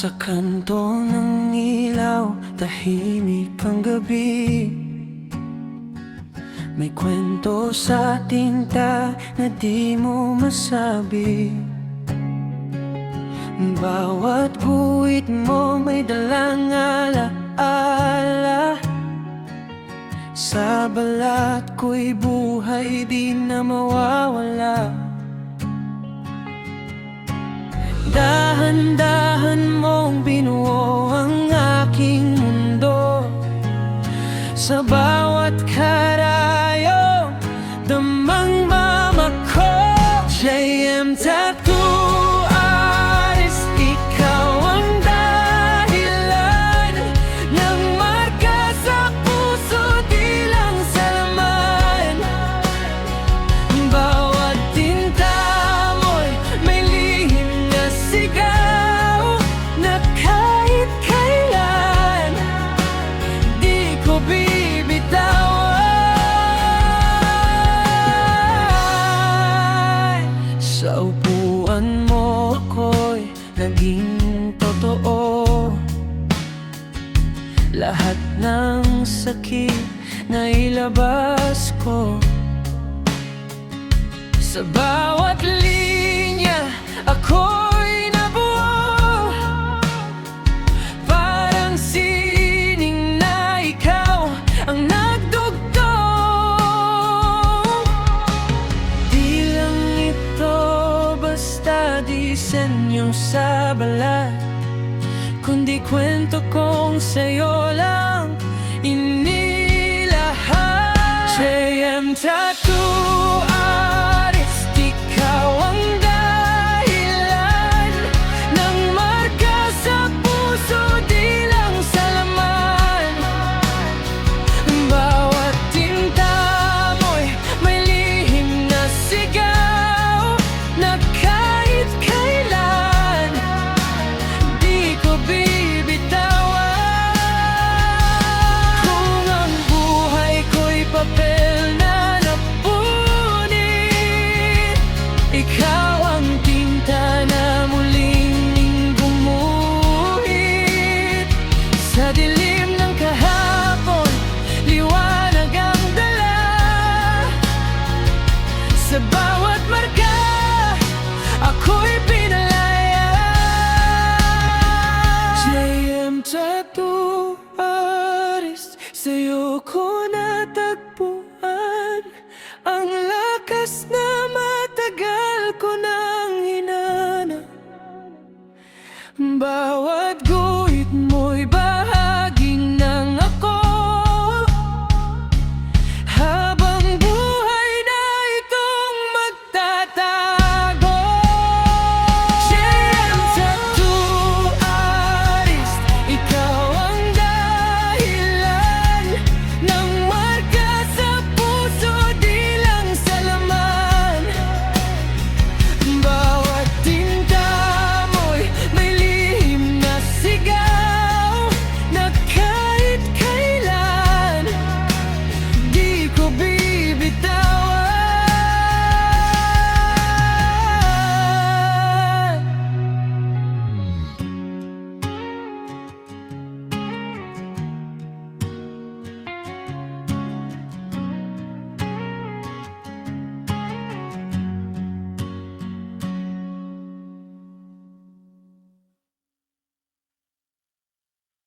Sa kanto ng ilaw, tahimik ang gabi. May kwento sa tinta na di mo masabi. Bawat guhit mo may dalang alaala. Sa balat ko'y buhay di na mawawala. Dahan-dahan mong binuo ang aking mundo. Sa bawat karayom, damang mama ko. JM Tattoo Artist, ikaw ang dahilan ng marka sa puso, di lang sa laman. Bawat tinta mo'y may lihim na sigaw, na kahit kailan di ko bibitawan. Sa upuan mo ako'y naging totoo. Lahat ng sakit na ilabas ko. Sa bawat linya ako'y nabuo. Parang sining na ikaw ang nagdugtong. Di lang ito basta disenyo sa balat, kundi kwento kong sa'yo lang inilahad. JM Tattoo Artist, ikaw ang dahilan ng marka sa puso, di lang sa laman. Bawat tinta mo'y may lihim na sigaw, na kahit kailan di ko bibitawan. Kung ang buhay ko'y papel na napunit, ikaw ang tinta na muling gumuhit. Sa dilim ng kahapon, liwanag ang dala. Sa bawat marka, ako'y pinalaya. JM Tattoo Artist, sa'yo ko natagpuan ang lakas na matagal ko nang hinanap. Bawat